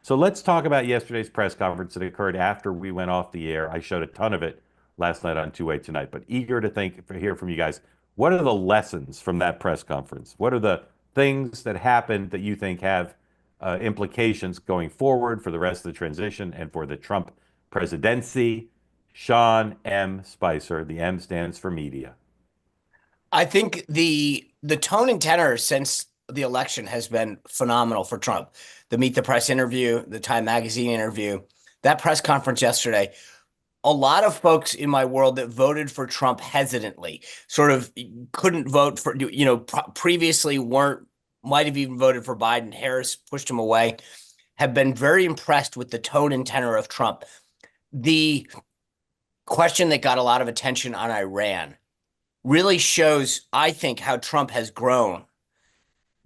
So let's talk about yesterday's press conference that occurred after we went off the air. I showed a ton of it last night on Two-Way Tonight, but eager to hear from you guys. What are the lessons from that press conference? What are the things that happened that you think have implications going forward for the rest of the transition and for the Trump presidency? Sean M. Spicer, the M stands for media. I think the tone and tenor since the election has been phenomenal for Trump. The Meet the Press interview, the Time Magazine interview, that press conference yesterday. A lot of folks in my world that voted for Trump hesitantly, sort of couldn't vote for, previously weren't, might have even voted for Biden. Harris pushed him away, have been very impressed with the tone and tenor of Trump. The question that got a lot of attention on Iran really shows, I think, how Trump has grown.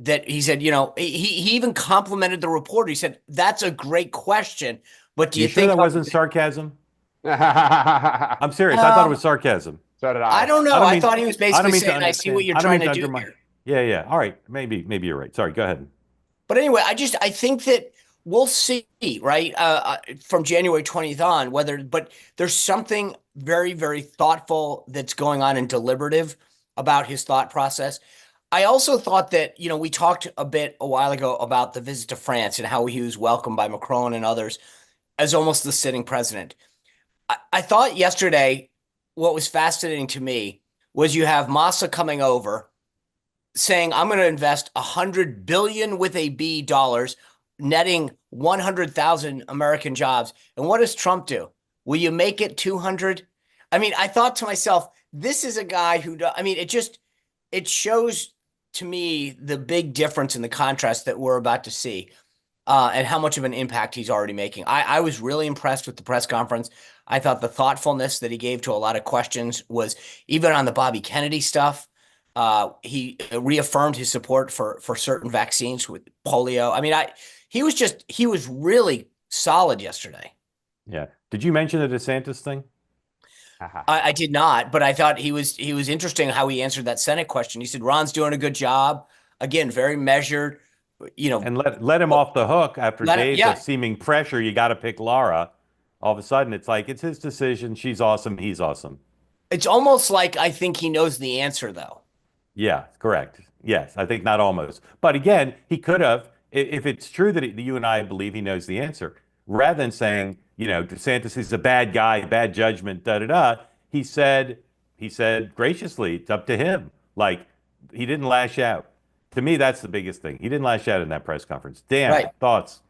That he said, he even complimented the reporter. He said, "That's a great question, but do You you sure think?" that wasn't sarcasm? So I'm serious. I thought it was sarcasm. did I I. don't I know. don't I mean thought he was I don't basically mean to saying, "I see what understand. you're I don't trying mean to to do undermine. here." Yeah, yeah. All right. Maybe you're right. Sorry. Go ahead. But anyway, I think that we'll see, right? From January 20th on, but there's something very, very thoughtful that's going on and deliberative about his thought process. I also thought that, we talked a bit a while ago about the visit to France and how he was welcomed by Macron and others as almost the sitting president. I thought yesterday what was fascinating to me was you have Massa coming over saying, "I'm going to invest 100 billion with a B dollars, netting 100,000 American jobs." And what does Trump do? Will you make it 200? I mean, I thought to myself, this is a guy who, I mean, it shows to me the big difference in the contrast that we're about to see, and how much of an impact he's already making. I was really impressed with the press conference. I thought the thoughtfulness that he gave to a lot of questions was, even on the Bobby Kennedy stuff. He reaffirmed his support for certain vaccines with polio. I mean, he was really solid yesterday. Yeah. Did you mention the DeSantis thing? I did not, but I thought he was interesting how he answered that Senate question. He said Ron's doing a good job. Again, very measured. You know, And let him off the hook after days of yeah. seeming pressure. You got to pick Laura. All of a sudden, it's like it's his decision. She's awesome. He's awesome. It's almost like I think he knows the answer, though. Yeah, correct. Yes, I think not almost. But again, he could have, if it's true that you and I believe he knows the answer, rather than saying, DeSantis is a bad guy, bad judgment, da da da. He said graciously, it's up to him. Like he didn't lash out. To me, that's the biggest thing. He didn't lash out in that press conference. Dan, Right. thoughts?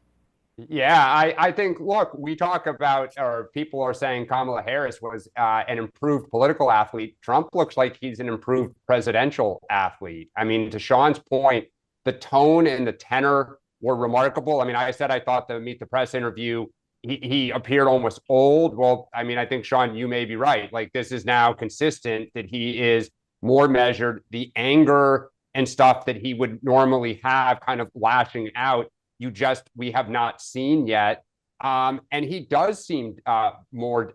Yeah, I think, look, we talk about, or people are saying Kamala Harris was an improved political athlete. Trump looks like he's an improved presidential athlete. I mean, to Sean's point, the tone and the tenor were remarkable. I mean, I said I thought the Meet the Press interview, he appeared almost old. Well, I mean, I think, Sean, you may be right. Like, this is now consistent that he is more measured. The anger and stuff that he would normally have kind of lashing out, we have not seen yet. And he does seem more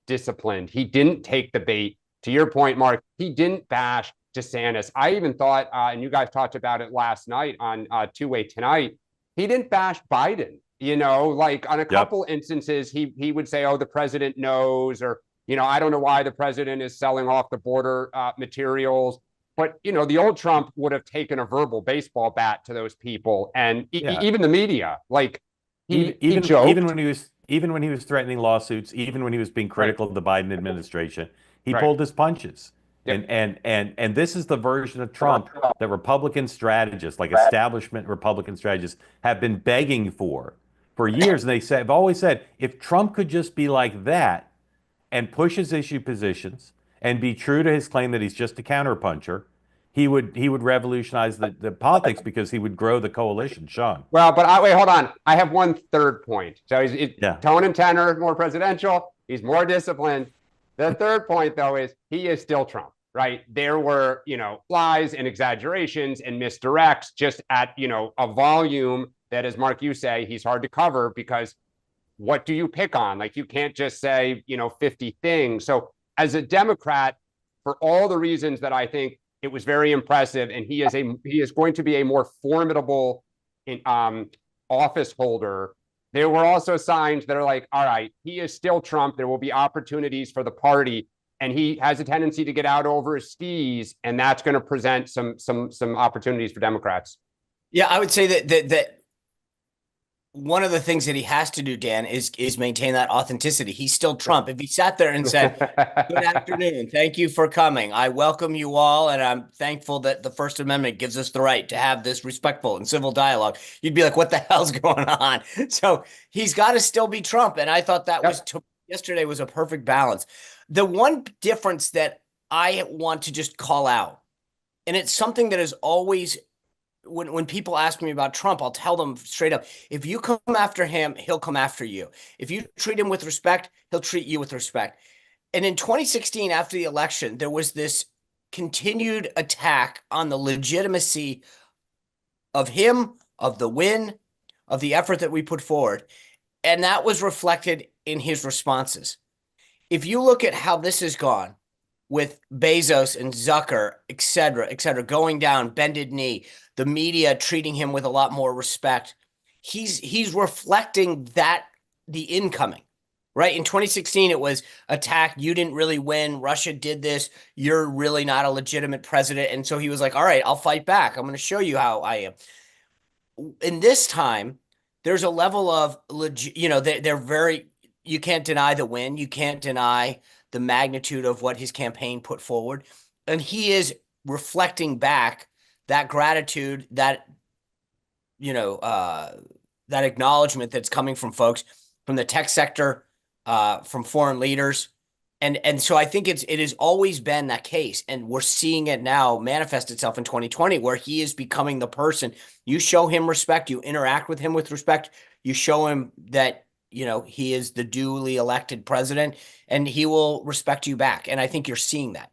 disciplined. He didn't take the bait. To your point, Mark, he didn't bash DeSantis. I even thought, and you guys talked about it last night on Two-Way Tonight, he didn't bash Biden. Like on a Yep. couple instances, he would say, "Oh, the president knows," or, "I don't know why the president is selling off the border materials." But, the old Trump would have taken a verbal baseball bat to those people. And Yeah. even the media, like Even he even even joked. when he was threatening lawsuits, even when he was being Right, critical of the Biden administration, he right. pulled his punches. Yep. And this is the version of Trump that Republican strategists, like establishment Republican strategists, have been begging for years. And have always said, if Trump could just be like that and push his issue positions and be true to his claim that he's just a counterpuncher, he would revolutionize the politics because he would grow the coalition. Sean. Well, but wait, hold on. I have one third point. So Yeah. tone and tenor, more presidential. He's more disciplined. The third point, though, is he is still Trump, right? There were, lies and exaggerations and misdirects just at, a volume that, as Mark, you say, he's hard to cover because what do you pick on? Like, you can't just say, 50 things. So as a Democrat, for all the reasons that I think it was very impressive, and he is going to be a more formidable office holder there were also signs that are like, all right, he is still Trump. There will be opportunities for the party, and he has a tendency to get out over his skis, and that's going to present some opportunities for Democrats. Yeah, I would say that one of the things that he has to do, Dan, is maintain that authenticity. He's still Trump. If he sat there and said, "Good afternoon, thank you for coming. I welcome you all, and I'm thankful that the First Amendment gives us the right to have this respectful and civil dialogue," you'd be like, "What the hell's going on?" So he's got to still be Trump, and I thought that was yesterday was a perfect balance. The one difference that I want to just call out, and it's something that is always when people ask me about Trump, I'll tell them straight up, if you come after him, he'll come after you. If you treat him with respect, he'll treat you with respect. And in 2016, after the election, there was this continued attack on the legitimacy of him, of the win, of the effort that we put forward. And that was reflected in his responses. If you look at how this has gone with Bezos and Zucker, et cetera, going down, bended knee, the media treating him with a lot more respect, he's reflecting that the incoming, right? In 2016, it was attack. You didn't really win. Russia did this. You're really not a legitimate president. And so he was like, all right, I'll fight back. I'm going to show you how I am. In this time, there's a level of, they're very, you can't deny the win. You can't deny the magnitude of what his campaign put forward. And he is reflecting back that gratitude, that, that acknowledgement that's coming from folks from the tech sector, from foreign leaders. And so I think it has always been that case. And we're seeing it now manifest itself in 2020, where he is becoming the person. You show him respect, you interact with him with respect, you show him that, he is the duly elected president, and he will respect you back. And I think you're seeing that.